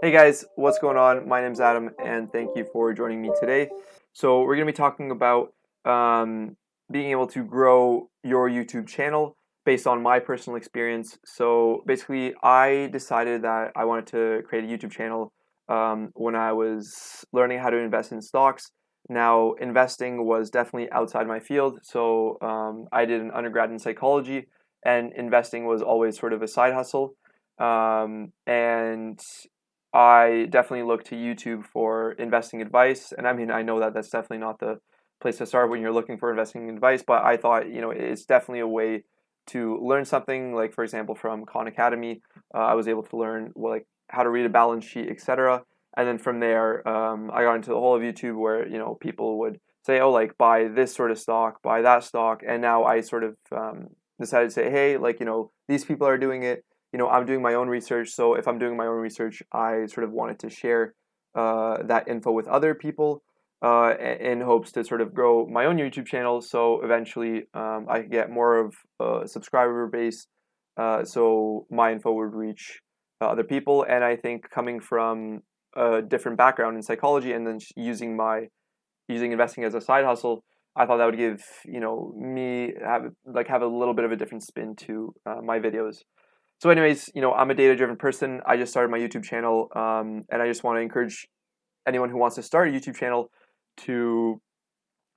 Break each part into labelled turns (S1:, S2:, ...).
S1: Hey guys, what's going on? My name's Adam, and thank you for joining me today. So we're going to be talking about being able to grow your YouTube channel based on my personal experience. So basically, I decided that I wanted to create a YouTube channel when I was learning how to invest in stocks. Now, investing was definitely outside my field, so I did an undergrad in psychology, and investing was always sort of a side hustle. And I definitely look to YouTube for investing advice. And I mean, I know that that's definitely not the place to start when you're looking for investing advice, but I thought, it's definitely a way to learn something. Like, for example, from Khan Academy, I was able to learn, well, like how to read a balance sheet, etc. And then from there, I got into the whole of YouTube where, people would say, oh, like buy this sort of stock, buy that stock. And now I sort of decided to say, hey, like, these people are doing it. I'm doing my own research. So if I'm doing my own research, I sort of wanted to share that info with other people in hopes to sort of grow my own YouTube channel. So eventually I could get more of a subscriber base. So my info would reach other people. And I think coming from a different background in psychology and then using investing as a side hustle, I thought that would give me have a little bit of a different spin to my videos. So anyways, I'm a data-driven person. I just started my YouTube channel, and I just want to encourage anyone who wants to start a YouTube channel to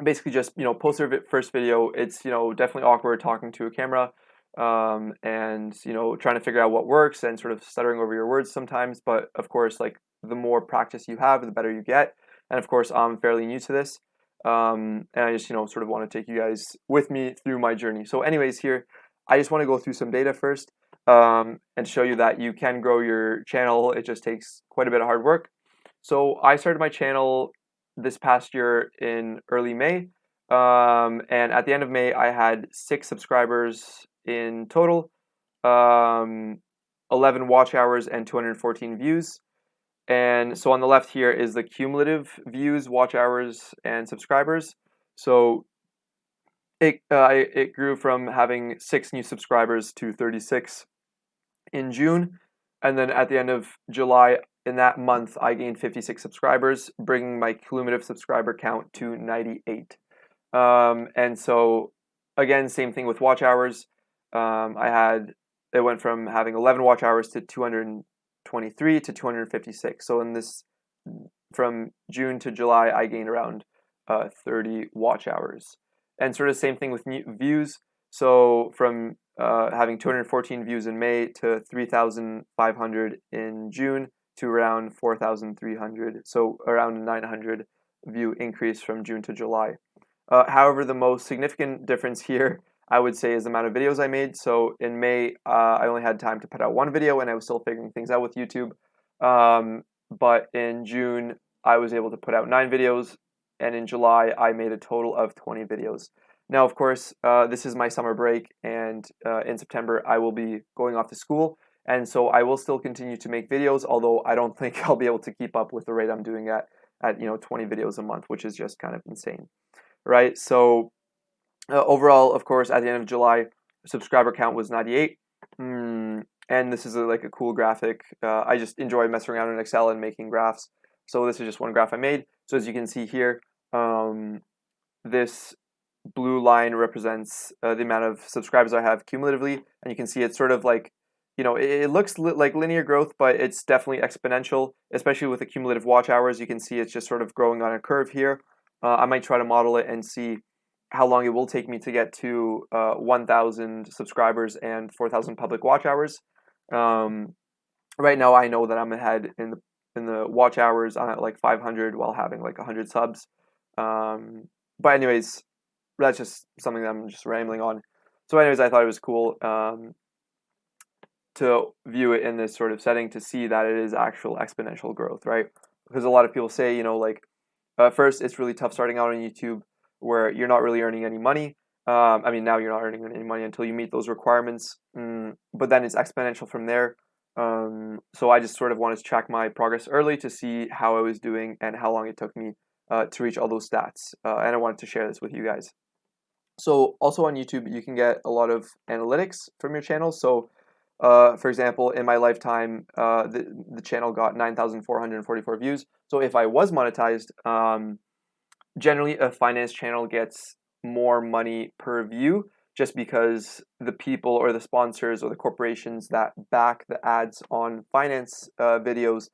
S1: basically just, post their first video. It's, definitely awkward talking to a camera, and, trying to figure out what works and sort of stuttering over your words sometimes. But of course, like the more practice you have, the better you get. And of course, I'm fairly new to this. And I just, sort of want to take you guys with me through my journey. So anyways, here, I just want to go through some data first and show you that you can grow your channel. It just takes quite a bit of hard work. So I started my channel this past year in early May. And at the end of May, I had 6 subscribers in total, um, 11 watch hours, and 214 views. And so on the left here is the cumulative views, watch hours, and subscribers. So it grew from having 6 new subscribers to 36 in June, and then at the end of July, in that month, I gained 56 subscribers, bringing my cumulative subscriber count to 98. And so, again, same thing with watch hours. It went from having 11 watch hours to 223 to 256. So in this, from June to July, I gained around 30 watch hours. And sort of same thing with views. So from having 214 views in May to 3,500 in June to around 4,300. So around 900 view increase from June to July. However, the most significant difference here, I would say, is the amount of videos I made. So in May, I only had time to put out 1 video, and I was still figuring things out with YouTube. But in June, I was able to put out 9 videos, and in July, I made a total of 20 videos. Now, of course, this is my summer break, and in September, I will be going off to school, and so I will still continue to make videos, although I don't think I'll be able to keep up with the rate I'm doing at 20 videos a month, which is just kind of insane, right? So overall, of course, at the end of July, subscriber count was 98. And this is like a cool graphic. I just enjoy messing around in Excel and making graphs. So this is just one graph I made. So as you can see here, this blue line represents the amount of subscribers I have cumulatively. And you can see it's sort of like, it looks like linear growth, but it's definitely exponential, especially with the cumulative watch hours. You can see it's just sort of growing on a curve here. I might try to model it and see how long it will take me to get to 1,000 subscribers and 4,000 public watch hours. Right now, I know that I'm ahead in the watch hours. I'm at like 500 while having like 100 subs. But anyways, that's just something that I'm just rambling on. So anyways, I thought it was cool to view it in this sort of setting to see that it is actual exponential growth, right? Because a lot of people say, first, it's really tough starting out on YouTube where you're not really earning any money. I mean, now you're not earning any money until you meet those requirements, but then it's exponential from there. So I just sort of wanted to track my progress early to see how I was doing and how long it took me to reach all those stats. And I wanted to share this with you guys. So also on YouTube, you can get a lot of analytics from your channel. So For example, in my lifetime, the channel got 9,444 views. So if I was monetized, generally a finance channel gets more money per view just because the people or the sponsors or the corporations that back the ads on finance videos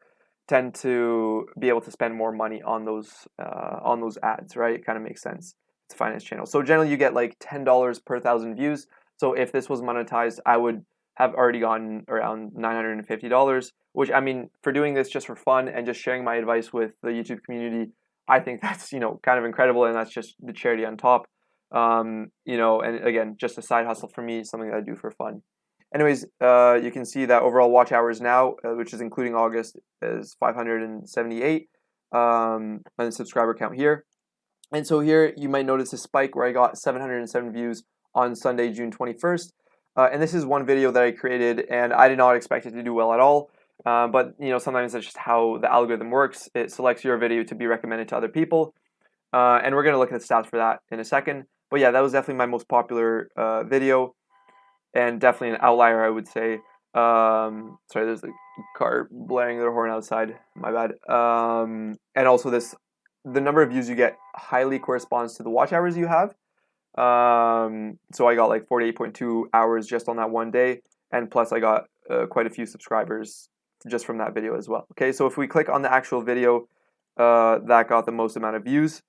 S1: tend to be able to spend more money on those ads, right? It kind of makes sense. It's a finance channel. So generally you get like $10 per thousand views. So if this was monetized, I would have already gotten around $950, which, I mean, for doing this just for fun and just sharing my advice with the YouTube community, I think that's, kind of incredible, and that's just the cherry on top. And again, just a side hustle for me, something that I do for fun. Anyways, you can see that overall watch hours now, which is including August, is 578, and the subscriber count here. And so here you might notice a spike where I got 707 views on Sunday, June 21st. And this is one video that I created, and I did not expect it to do well at all. But sometimes that's just how the algorithm works. It selects your video to be recommended to other people. And we're going to look at the stats for that in a second. But yeah, that was definitely my most popular video, and definitely an outlier, I would say. Sorry, there's a car blaring their horn outside. My bad. And also the number of views you get highly corresponds to the watch hours you have. So I got like 48.2 hours just on that one day, and plus I got quite a few subscribers just from that video as well. Okay, so if we click on the actual video that got the most amount of views,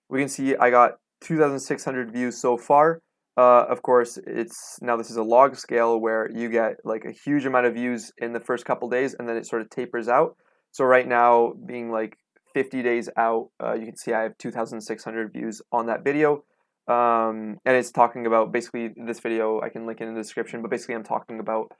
S1: we can see I got 2,600 views so far. Of course, this is a log scale where you get like a huge amount of views in the first couple days, and then it sort of tapers out. So right now, being like 50 days out, you can see I have 2,600 views on that video. And it's talking about basically this video. I can link it in the description, but basically I'm talking about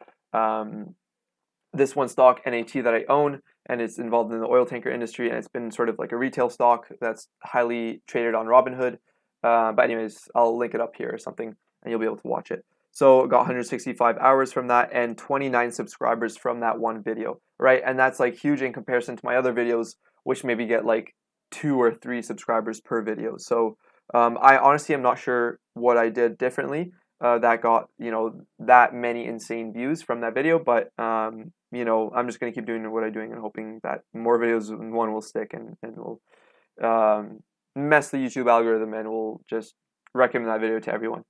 S1: this one stock, NAT, that I own, and it's involved in the oil tanker industry, and it's been sort of like a retail stock that's highly traded on Robinhood. But anyways, I'll link it up here or something, and you'll be able to watch it. So got 165 hours from that and 29 subscribers from that one video, right? And that's like huge in comparison to my other videos, which maybe get like 2 or 3 subscribers per video. So I honestly am not sure what I did differently that got that many insane views from that video, but I'm just gonna keep doing what I'm doing and hoping that more videos than one will stick and will mess the YouTube algorithm and will just recommend that video to everyone.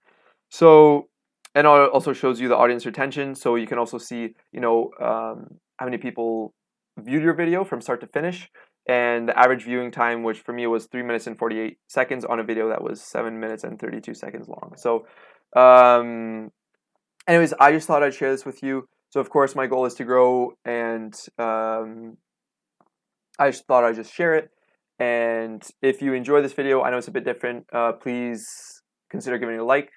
S1: So, and it also shows you the audience retention, so you can also see how many people viewed your video from start to finish, and the average viewing time, which for me was 3 minutes and 48 seconds on a video that was 7 minutes and 32 seconds long. So anyways, I just thought I'd share this with you. So of course my goal is to grow, and I just thought I'd just share it. And if you enjoy this video, I know it's a bit different, please consider giving it a like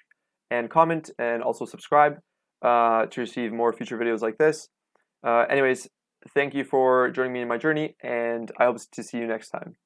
S1: and comment, and also subscribe to receive more future videos like this. Anyways, thank you for joining me in my journey, and I hope to see you next time.